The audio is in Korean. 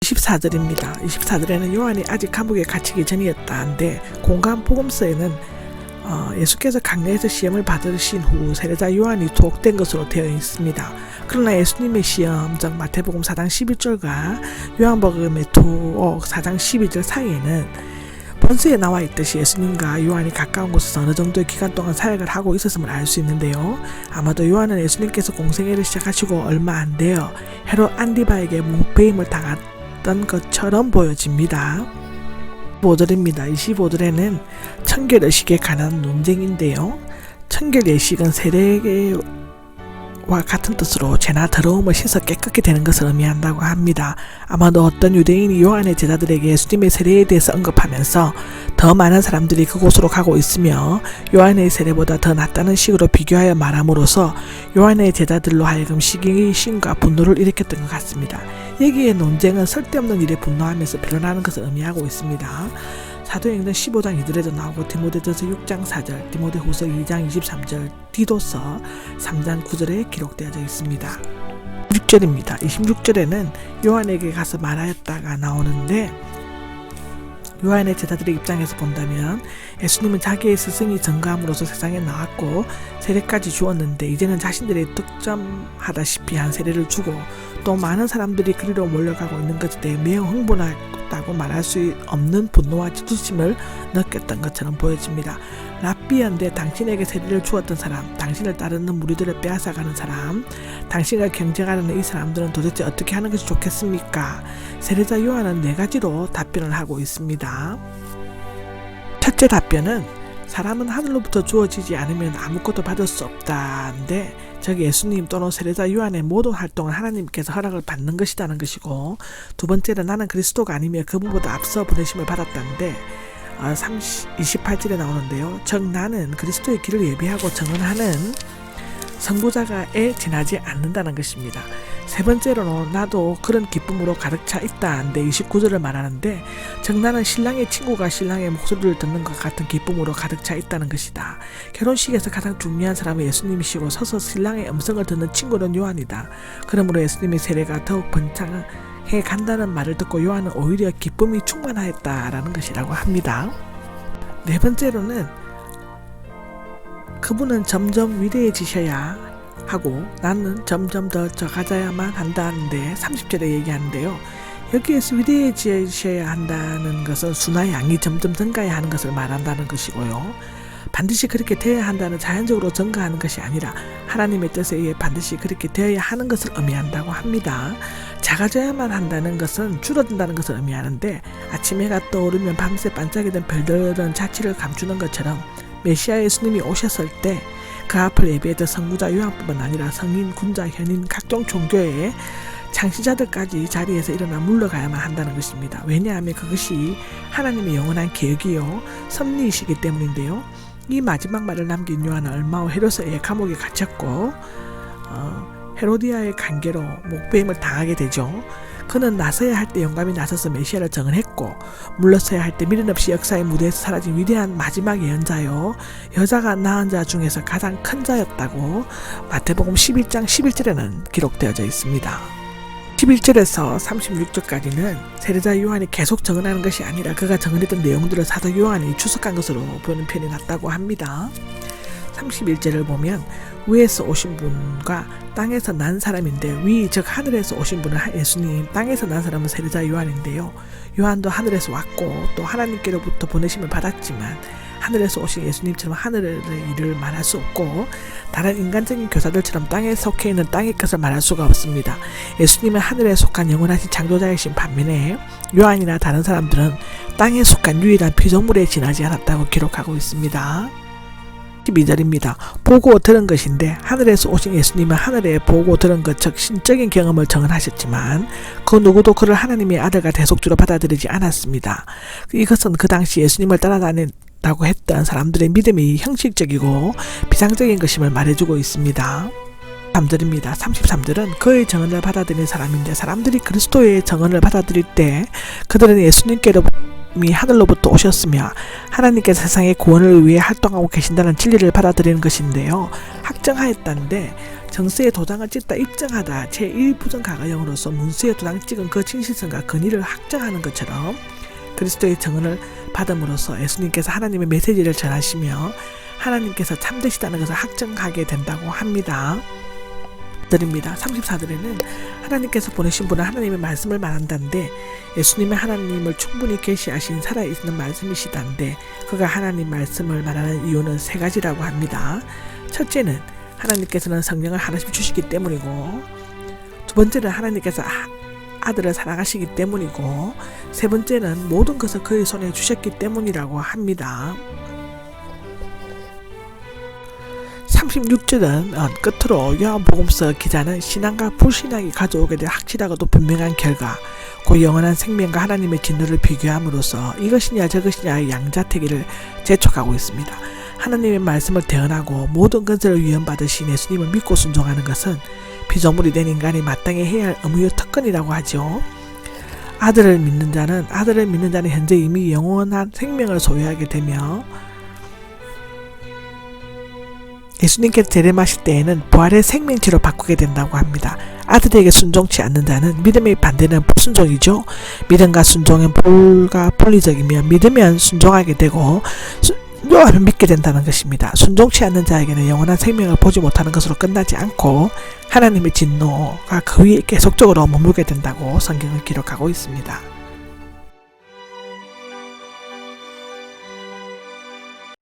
24절입니다. 24절에는 요한이 아직 감옥에 갇히기 전이었다는데 공간 복음서에는 예수께서 강내에서 시험을 받으신 후 세례자 요한이 투옥된 것으로 되어 있습니다. 그러나 예수님의 시험, 즉 마태복음 4장 11절과 요한복음의 투옥 4장 12절 사이에는 본서에 나와 있듯이 예수님과 요한이 가까운 곳에서 어느 정도의 기간 동안 사역을 하고 있었음을 알 수 있는데요. 아마도 요한은 예수님께서 공생애를 시작하시고 얼마 안 되어 헤롯 안디바에게 묵배임을 당했던 것처럼 보여집니다. 25절입니다. 25절에는 청결 의식에 관한 논쟁인데요. 청결 예식은 세례와 같은 뜻으로 죄나 더러움을 씻어 깨끗게 되는 것을 의미한다고 합니다. 아마도 어떤 유대인이 요한의 제자들에게 예수님의 세례에 대해서 언급하면서 더 많은 사람들이 그곳으로 가고 있으며 요한의 세례보다 더 낫다는 식으로 비교하여 말함으로써 요한의 제자들로 하여금 시기심과 분노를 일으켰던 것 같습니다. 여기에 논쟁은 쓸데없는 일에 분노하면서 변론하는 것을 의미하고 있습니다. 사도행전 15장 2절에도 나오고 디모데전서 6장 4절, 디모데후서 2장 23절, 디도서 3장 9절에 기록되어져 있습니다. 26절입니다. 26절에는 요한에게 가서 말하였다가 나오는데 요한의 제자들의 입장에서 본다면 예수님은 자기의 스승이 전가함으로써 세상에 나왔고 세례까지 주었는데 이제는 자신들이 득점하다시피 한 세례를 주고 또 많은 사람들이 그리로 몰려가고 있는 것에 대해 매우 흥분했다고 말할 수 없는 분노와 질투심을 느꼈던 것처럼 보여집니다. 랍비언데 당신에게 세례를 주었던 사람, 당신을 따르는 무리들을 빼앗아가는 사람, 당신과 경쟁하는 이 사람들은 도대체 어떻게 하는 것이 좋겠습니까? 세례자 요한은 4가지로 답변을 하고 있습니다. 첫째 답변은 사람은 하늘로부터 주어지지 않으면 아무것도 받을 수 없다인데 즉 예수님 또는 세례자 요한의 모든 활동은 하나님께서 허락을 받는 것이라는 것이고, 두 번째는 나는 그리스도가 아니며 그분보다 앞서 보내심을 받았다는데 28절에 나오는데요. 즉 나는 그리스도의 길을 예비하고 정언하는 선구자가에 지나지 않는다는 것입니다. 세 번째로는 나도 그런 기쁨으로 가득 차 있다는데 29절을 말하는데 즉 나는 신랑의 친구가 신랑의 목소리를 듣는 것 같은 기쁨으로 가득 차 있다는 것이다. 결혼식에서 가장 중요한 사람은 예수님이시고 서서 신랑의 음성을 듣는 친구는 요한이다. 그러므로 예수님의 세례가 더욱 번창해 간다는 말을 듣고 요한은 오히려 기쁨이 충만하였다라는 것이라고 합니다. 네 번째로는 그분은 점점 위대해지셔야 하고 나는 점점 더 적어져야만 한다는데 30절에 얘기하는데요. 여기에서 위대해지셔야 한다는 것은 수나 양이 점점 증가해야 하는 것을 말한다는 것이고요. 반드시 그렇게 되어야 한다는 자연적으로 증가하는 것이 아니라 하나님의 뜻에 의해 반드시 그렇게 되어야 하는 것을 의미한다고 합니다. 작아져야만 한다는 것은 줄어든다는 것을 의미하는데 아침 해가 떠오르면 밤새 반짝이던 별들은 자취를 감추는 것처럼 메시아 예수님이 오셨을 때 그 앞을 예비했던 선구자 요한뿐만 아니라 성인, 군자, 현인, 각종 종교의 창시자들까지 자리에서 일어나 물러가야만 한다는 것입니다. 왜냐하면 그것이 하나님의 영원한 계획이요 섭리이시기 때문인데요. 이 마지막 말을 남긴 요한은 얼마 후 헤롯의 감옥에 갇혔고 헤로디아의 관계로 목배임을 당하게 되죠. 그는 나서야 할 때 용감히 나서서 메시아를 정언했고 물러서야 할 때 미련 없이 역사의 무대에서 사라진 위대한 마지막 예언자요 여자가 낳은 자 중에서 가장 큰 자였다고 마태복음 11장 11절에는 기록되어져 있습니다. 11절에서 36절까지는 세례자 요한이 계속 정언하는 것이 아니라 그가 정언했던 내용들을 사도 요한이 추석한 것으로 보는 편이 낫다고 합니다. 31절을 보면 위에서 오신 분과 땅에서 난 사람인데 위 즉 하늘에서 오신 분은 예수님, 땅에서 난 사람은 세례자 요한인데요. 요한도 하늘에서 왔고 또 하나님께로부터 보내심을 받았지만 하늘에서 오신 예수님처럼 하늘의 일을 말할 수 없고 다른 인간적인 교사들처럼 땅에 속해 있는 땅의 것을 말할 수가 없습니다. 예수님은 하늘에 속한 영원하신 창조자이신 반면에 요한이나 다른 사람들은 땅에 속한 유일한 피조물에 지나지 않았다고 기록하고 있습니다. 12절입니다. 보고 들은 것인데 하늘에서 오신 예수님은 하늘에 보고 들은 것 즉 신적인 경험을 정언하셨지만 그 누구도 그를 하나님의 아들과 대속주로 받아들이지 않았습니다. 이것은 그 당시 예수님을 따라다닌다고 했던 사람들의 믿음이 형식적이고 비상적인 것임을 말해주고 있습니다. 33절입니다. 33절은 그의 정언을 받아들인 사람인데 사람들이 그리스도의 정언을 받아들일 때 그들은 예수님께로 하늘로부터 오셨으며 하나님께서 세상의 구원을 위해 활동하고 계신다는 진리를 받아들이는 것인데요. 입증하였다는데 정세에 도장을 찍다 입증하다 제1부정 가가형으로서 문서에 도장 찍은 그 진실성과 권위를 확정하는 것처럼 그리스도의 증언을 받음으로써 예수님께서 하나님의 메시지를 전하시며 하나님께서 참되시다는 것을 확정하게 된다고 합니다. 드립니다. 34절에는 하나님께서 보내신 분은 하나님의 말씀을 말한다는데 예수님의 하나님을 충분히 계시하신 살아있는 말씀이시다는데 그가 하나님 말씀을 말하는 이유는 세 가지라고 합니다. 첫째는 하나님께서는 성령을 하나씩 주시기 때문이고, 두 번째는 하나님께서 아들을 사랑하시기 때문이고, 세 번째는 모든 것을 그의 손에 주셨기 때문이라고 합니다. 36절은 끝으로 요한복음서 기자는 신앙과 불신앙이 가져오게 될 확실하고도 분명한 결과, 그 영원한 생명과 하나님의 진노를 비교함으로써 이것이냐 저것이냐의 양자택일을 재촉하고 있습니다. 하나님의 말씀을 대언하고 모든 건설을 위헌받으신 예수님을 믿고 순종하는 것은 피조물이 된 인간이 마땅히 해야 할 의무요 특권이라고 하죠. 아들을 믿는 자는 현재 이미 영원한 생명을 소유하게 되며 예수님께서 재림하실 때에는 부활의 생명체로 바꾸게 된다고 합니다. 아들에게 순종치 않는 자는 믿음의 반대는 불순종이죠. 믿음과 순종은 불가분리적이며 믿으면 순종하게 되고 순종하면 믿게 된다는 것입니다. 순종치 않는 자에게는 영원한 생명을 보지 못하는 것으로 끝나지 않고 하나님의 진노가 그 위에 계속적으로 머물게 된다고 성경은 기록하고 있습니다.